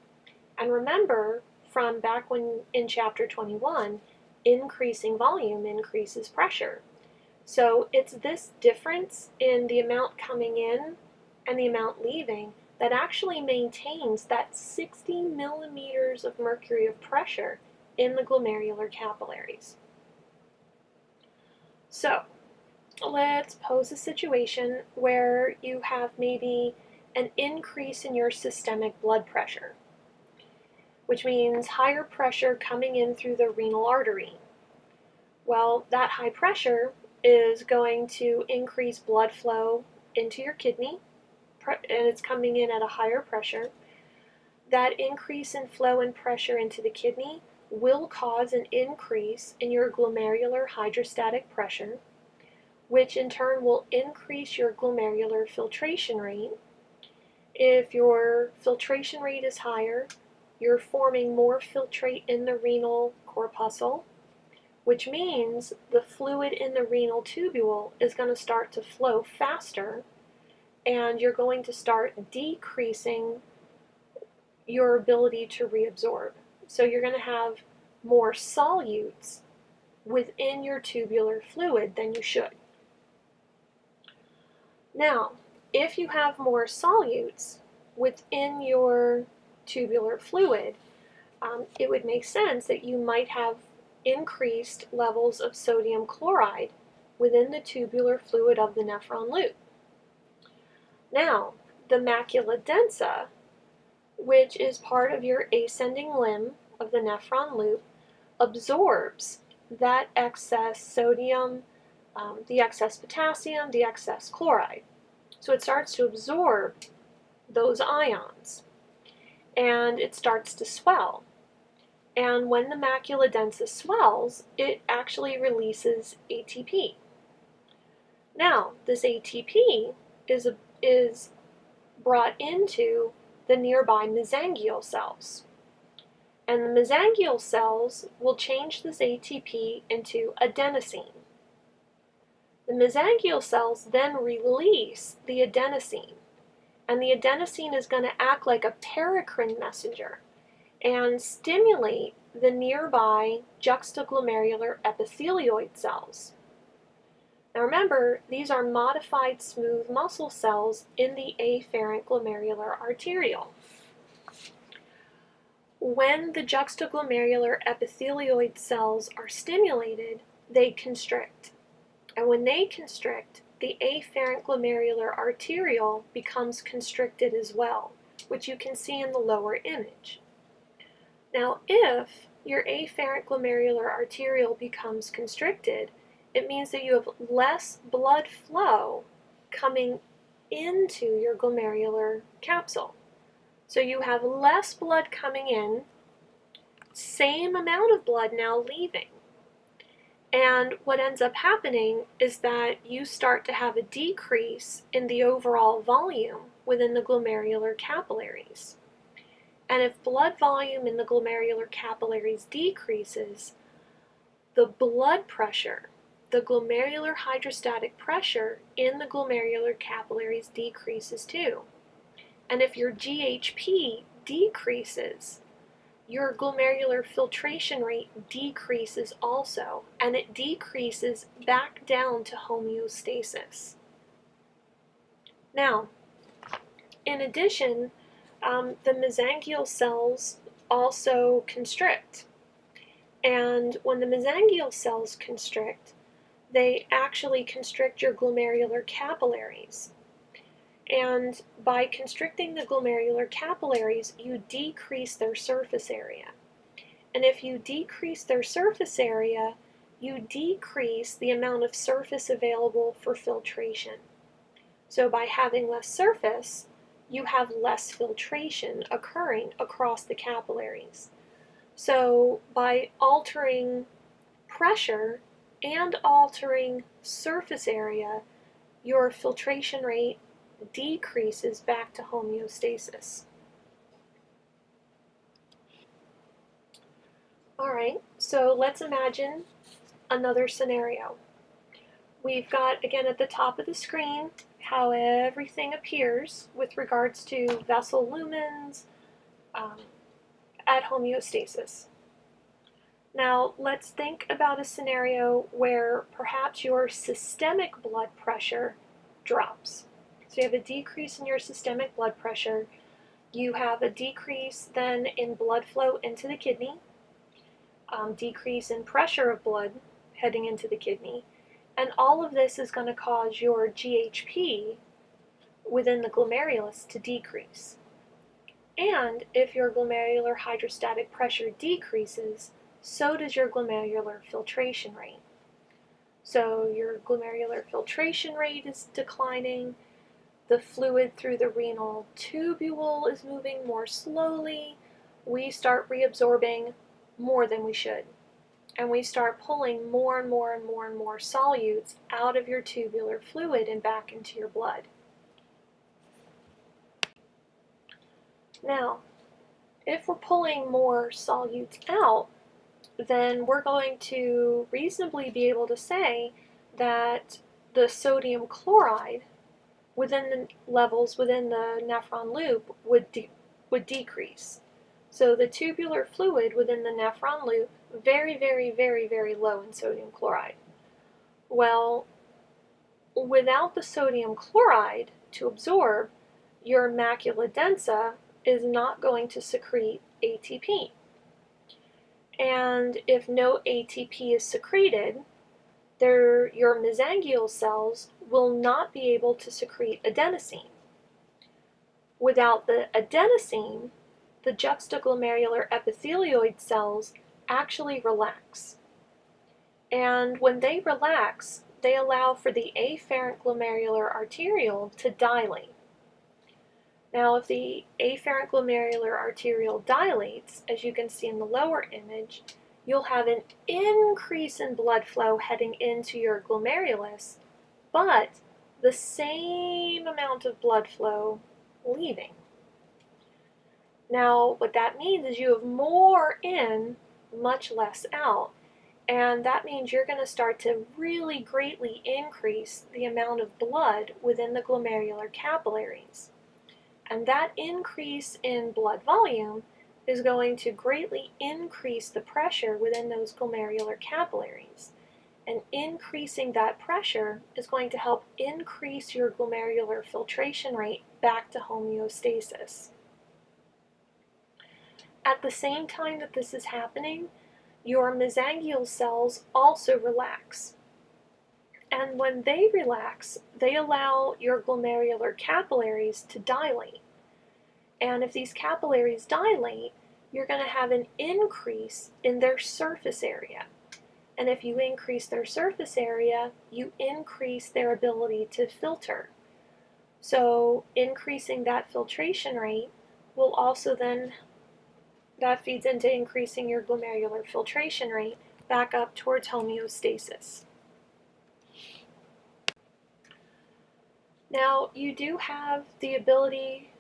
Speaker 1: And remember, from back when in chapter 21, increasing volume increases pressure. So it's this difference in the amount coming in and the amount leaving that actually maintains that 60 millimeters of mercury of pressure in the glomerular capillaries. So let's pose a situation where you have maybe an increase in your systemic blood pressure, which means higher pressure coming in through the renal artery. Well, that high pressure is going to increase blood flow into your kidney, and it's coming in at a higher pressure. That increase in flow and pressure into the kidney will cause an increase in your glomerular hydrostatic pressure, which in turn will increase your glomerular filtration rate. If your filtration rate is higher, you're forming more filtrate in the renal corpuscle, which means the fluid in the renal tubule is going to start to flow faster, and you're going to start decreasing your ability to reabsorb. So you're going to have more solutes within your tubular fluid than you should. Now, if you have more solutes within your tubular fluid, it would make sense that you might have increased levels of sodium chloride within the tubular fluid of the nephron loop. Now, the macula densa, which is part of your ascending limb of the nephron loop, absorbs that excess sodium, the excess potassium, the excess chloride. So it starts to absorb those ions, and it starts to swell. And when the macula densa swells, it actually releases ATP. Now, this ATP is brought into the nearby mesangial cells. And the mesangial cells will change this ATP into adenosine. The mesangial cells then release the adenosine, and the adenosine is going to act like a paracrine messenger and stimulate the nearby juxtaglomerular epithelioid cells. Now remember, these are modified smooth muscle cells in the afferent glomerular arteriole. When the juxtaglomerular epithelioid cells are stimulated, they constrict. And when they constrict, the afferent glomerular arteriole becomes constricted as well, which you can see in the lower image. Now, if your afferent glomerular arteriole becomes constricted, it means that you have less blood flow coming into your glomerular capsule. So you have less blood coming in, same amount of blood now leaving. And what ends up happening is that you start to have a decrease in the overall volume within the glomerular capillaries. And if blood volume in the glomerular capillaries decreases, the blood pressure, the glomerular hydrostatic pressure in the glomerular capillaries decreases too. And if your GHP decreases, your glomerular filtration rate decreases also, and it decreases back down to homeostasis. Now, in addition, the mesangial cells also constrict. And when the mesangial cells constrict, they actually constrict your glomerular capillaries. And by constricting the glomerular capillaries, you decrease their surface area. And if you decrease their surface area, you decrease the amount of surface available for filtration. So by having less surface, you have less filtration occurring across the capillaries. So by altering pressure and altering surface area, your filtration rate decreases back to homeostasis. Alright, so let's imagine another scenario. We've got, again, at the top of the screen, how everything appears with regards to vessel lumens at homeostasis. Now, let's think about a scenario where perhaps your systemic blood pressure drops. So you have a decrease in your systemic blood pressure. You have a decrease then in blood flow into the kidney, decrease in pressure of blood heading into the kidney, and all of this is going to cause your GHP within the glomerulus to decrease. And if your glomerular hydrostatic pressure decreases, so does your glomerular filtration rate. So your glomerular filtration rate is declining, the fluid through the renal tubule is moving more slowly, we start reabsorbing more than we should. And we start pulling more and more and more and more solutes out of your tubular fluid and back into your blood. Now, if we're pulling more solutes out, then we're going to reasonably be able to say that the sodium chloride within the levels within the nephron loop would decrease. So the tubular fluid within the nephron loop, very, very, very, very low in sodium chloride. Well, without the sodium chloride to absorb, your macula densa is not going to secrete ATP. And if no ATP is secreted, your mesangial cells will not be able to secrete adenosine. Without the adenosine, the juxtaglomerular epithelioid cells actually relax. And when they relax, they allow for the afferent glomerular arteriole to dilate. Now, if the afferent glomerular arteriole dilates, as you can see in the lower image, you'll have an increase in blood flow heading into your glomerulus, but the same amount of blood flow leaving. Now, what that means is you have more in, much less out, and that means you're going to start to really greatly increase the amount of blood within the glomerular capillaries. And that increase in blood volume is going to greatly increase the pressure within those glomerular capillaries. And increasing that pressure is going to help increase your glomerular filtration rate back to homeostasis. At the same time that this is happening, your mesangial cells also relax. And when they relax, they allow your glomerular capillaries to dilate. And if these capillaries dilate, you're going to have an increase in their surface area. And if you increase their surface area, you increase their ability to filter. So increasing that filtration rate will also then, that feeds into increasing your glomerular filtration rate back up towards homeostasis. Now, you do have the ability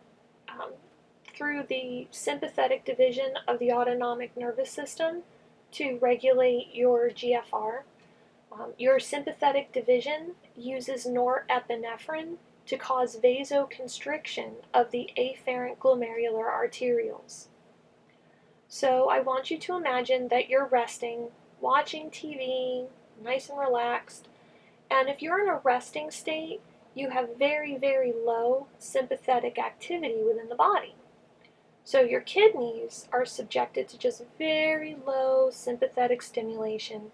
Speaker 1: through the sympathetic division of the autonomic nervous system to regulate your GFR. Your sympathetic division uses norepinephrine to cause vasoconstriction of the afferent glomerular arterioles. So I want you to imagine that you're resting, watching TV, nice and relaxed, and if you're in a resting state, you have very, very low sympathetic activity within the body. So your kidneys are subjected to just very low sympathetic stimulation.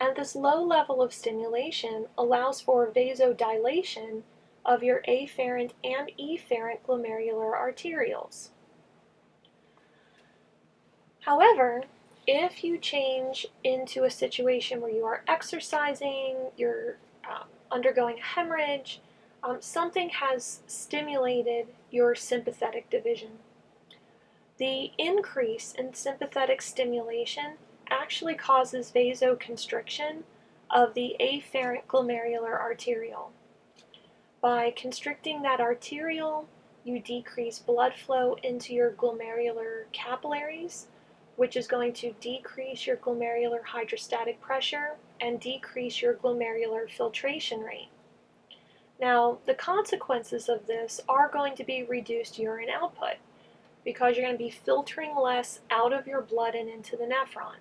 Speaker 1: And this low level of stimulation allows for vasodilation of your afferent and efferent glomerular arterioles. However, if you change into a situation where you are exercising, you're undergoing a hemorrhage, something has stimulated your sympathetic division. The increase in sympathetic stimulation actually causes vasoconstriction of the afferent glomerular arteriole. By constricting that arteriole, you decrease blood flow into your glomerular capillaries, which is going to decrease your glomerular hydrostatic pressure and decrease your glomerular filtration rate. Now, the consequences of this are going to be reduced urine output because you're going to be filtering less out of your blood and into the nephron.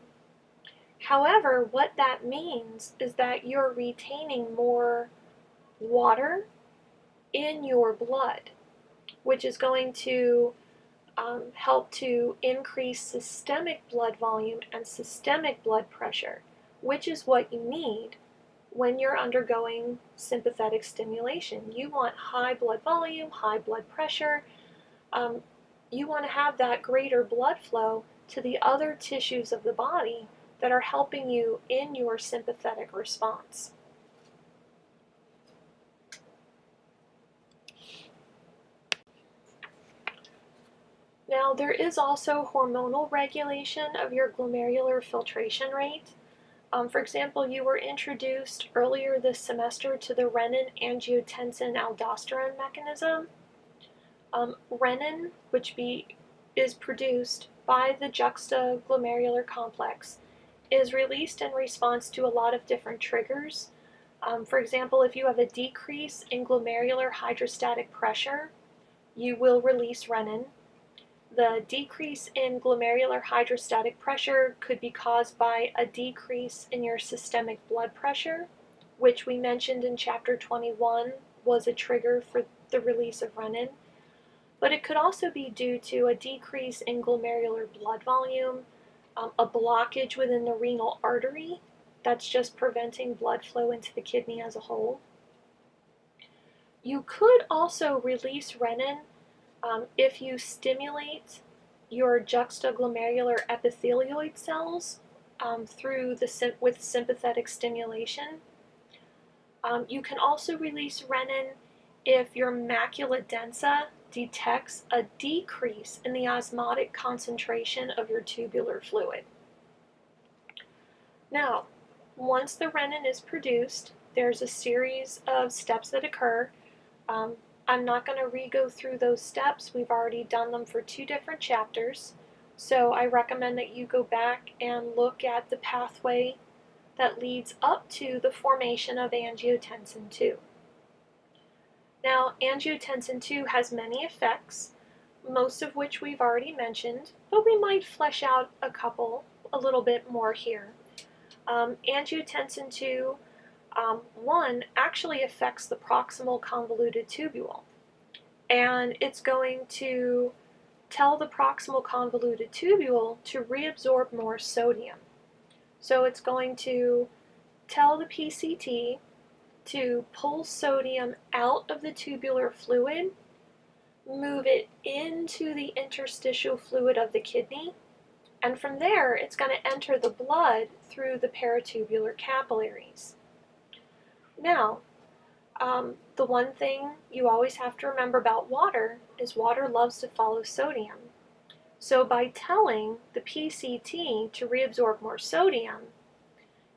Speaker 1: However, what that means is that you're retaining more water in your blood, which is going to help to increase systemic blood volume and systemic blood pressure, which is what you need when you're undergoing sympathetic stimulation. You want high blood volume, high blood pressure. You want to have that greater blood flow to the other tissues of the body that are helping you in your sympathetic response. Now, there is also hormonal regulation of your glomerular filtration rate. For example, you were introduced earlier this semester to the renin-angiotensin-aldosterone mechanism. Renin, which is produced by the juxtaglomerular complex, is released in response to a lot of different triggers. For example, if you have a decrease in glomerular hydrostatic pressure, you will release renin. The decrease in glomerular hydrostatic pressure could be caused by a decrease in your systemic blood pressure, which we mentioned in Chapter 21 was a trigger for the release of renin. But it could also be due to a decrease in glomerular blood volume, a blockage within the renal artery that's just preventing blood flow into the kidney as a whole. You could also release renin if you stimulate your juxtaglomerular epithelioid cells with sympathetic stimulation. You can also release renin if your macula densa detects a decrease in the osmotic concentration of your tubular fluid. Now, once the renin is produced, there's a series of steps that occur. I'm not going to re-go through those steps. We've already done them for 2 different chapters. So I recommend that you go back and look at the pathway that leads up to the formation of angiotensin II. Now, angiotensin II has many effects, most of which we've already mentioned, but we might flesh out a couple a little bit more here. Angiotensin II, 1, actually affects the proximal convoluted tubule, and it's going to tell the proximal convoluted tubule to reabsorb more sodium. So it's going to tell the PCT to pull sodium out of the tubular fluid, move it into the interstitial fluid of the kidney, and from there it's going to enter the blood through the peritubular capillaries. Now, the one thing you always have to remember about water is water loves to follow sodium. So by telling the PCT to reabsorb more sodium,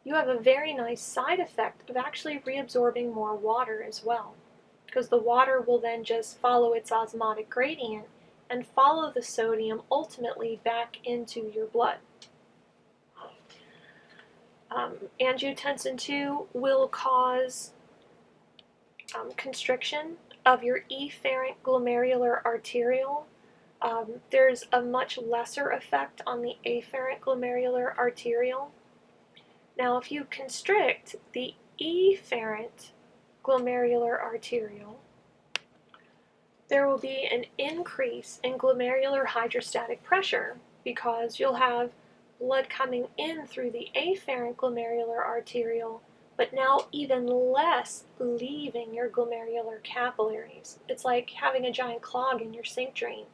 Speaker 1: you have a very nice side effect of actually reabsorbing more water as well, because the water will then just follow its osmotic gradient and follow the sodium ultimately back into your blood. Angiotensin II will cause constriction of your efferent glomerular arteriole. There's a much lesser effect on the afferent glomerular arteriole. Now, if you constrict the efferent glomerular arteriole, there will be an increase in glomerular hydrostatic pressure because you'll have blood coming in through the afferent glomerular arteriole, but now even less leaving your glomerular capillaries. It's like having a giant clog in your sink drain.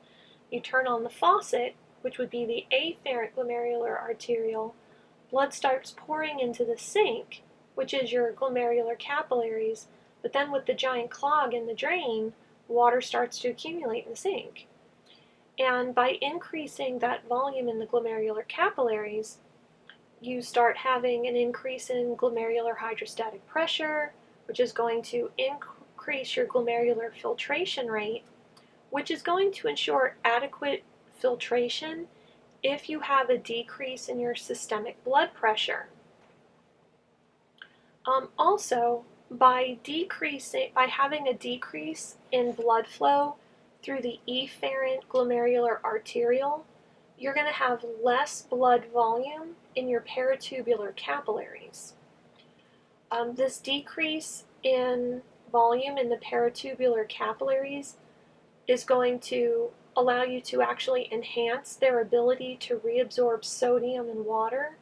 Speaker 1: You turn on the faucet, which would be the afferent glomerular arteriole, blood starts pouring into the sink, which is your glomerular capillaries, but then with the giant clog in the drain, water starts to accumulate in the sink. And by increasing that volume in the glomerular capillaries, you start having an increase in glomerular hydrostatic pressure, which is going to increase your glomerular filtration rate, which is going to ensure adequate filtration if you have a decrease in your systemic blood pressure. Also, by having a decrease in blood flow through the efferent glomerular arteriole, you're going to have less blood volume in your peritubular capillaries. This decrease in volume in the peritubular capillaries is going to allow you to actually enhance their ability to reabsorb sodium and water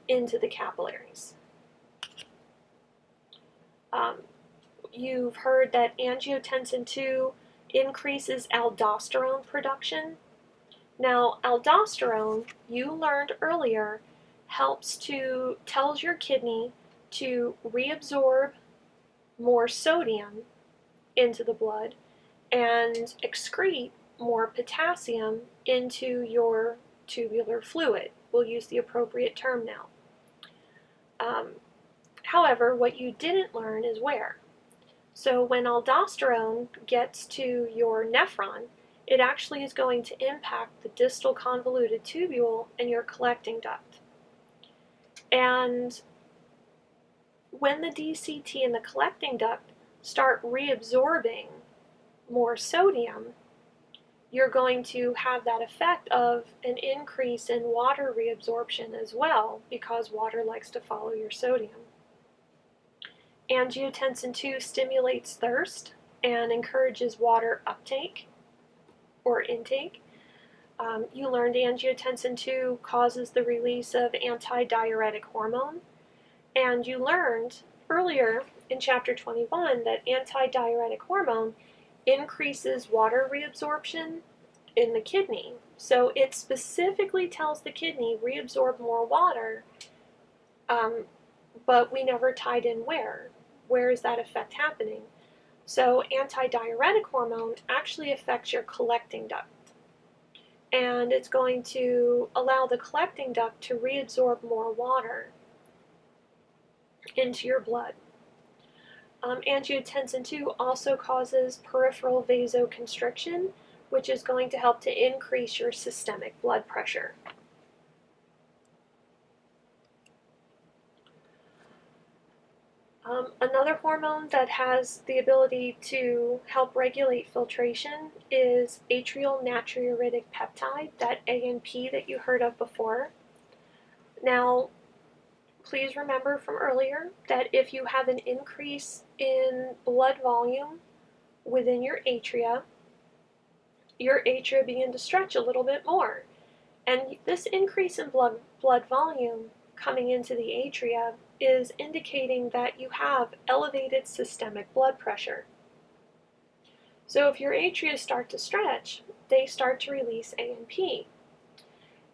Speaker 1: into the capillaries. You've heard that angiotensin II increases aldosterone production. Now, aldosterone, you learned earlier, tells your kidney to reabsorb more sodium into the blood and excrete more potassium into your tubular fluid. We'll use the appropriate term now. However, what you didn't learn is where. So when aldosterone gets to your nephron, it actually is going to impact the distal convoluted tubule and your collecting duct. And when the DCT and the collecting duct start reabsorbing more sodium, you're going to have that effect of an increase in water reabsorption as well, because water likes to follow your sodium. Angiotensin II stimulates thirst and encourages water uptake or intake. You learned angiotensin II causes the release of antidiuretic hormone, and you learned earlier in chapter 21 that antidiuretic hormone increases water reabsorption in the kidney. So it specifically tells the kidney reabsorb more water, but we never tied in where. Where is that effect happening? So antidiuretic hormone actually affects your collecting duct, and it's going to allow the collecting duct to reabsorb more water into your blood. Angiotensin II also causes peripheral vasoconstriction, which is going to help to increase your systemic blood pressure. Another hormone that has the ability to help regulate filtration is atrial natriuretic peptide, that ANP that you heard of before. Now, please remember from earlier that if you have an increase in blood volume within your atria begin to stretch a little bit more. And this increase in blood volume coming into the atria is indicating that you have elevated systemic blood pressure. So if your atria start to stretch, they start to release ANP.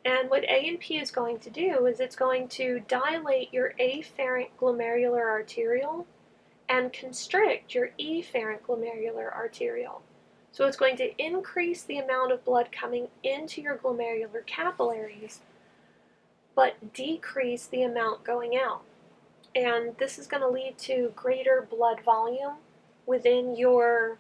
Speaker 1: And what ANP is going to do is it's going to dilate your afferent glomerular arteriole and constrict your efferent glomerular arteriole. So it's going to increase the amount of blood coming into your glomerular capillaries, but decrease the amount going out. And this is going to lead to greater blood volume within your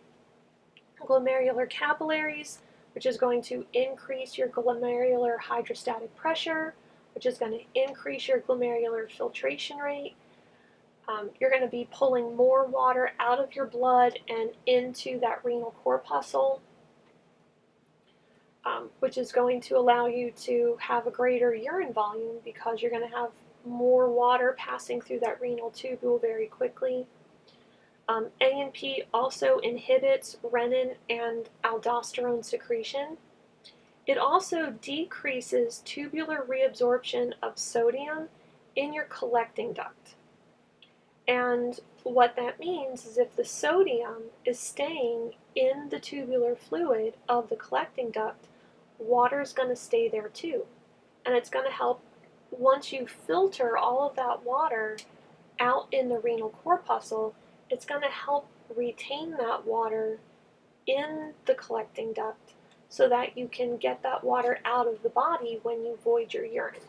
Speaker 1: glomerular capillaries, which is going to increase your glomerular hydrostatic pressure, which is going to increase your glomerular filtration rate. You're going to be pulling more water out of your blood and into that renal corpuscle, which is going to allow you to have a greater urine volume because you're going to have more water passing through that renal tubule very quickly. ANP also inhibits renin and aldosterone secretion. It also decreases tubular reabsorption of sodium in your collecting duct. And what that means is if the sodium is staying in the tubular fluid of the collecting duct, water's going to stay there too. And it's going to help, once you filter all of that water out in the renal corpuscle, it's going to help retain that water in the collecting duct so that you can get that water out of the body when you void your urine.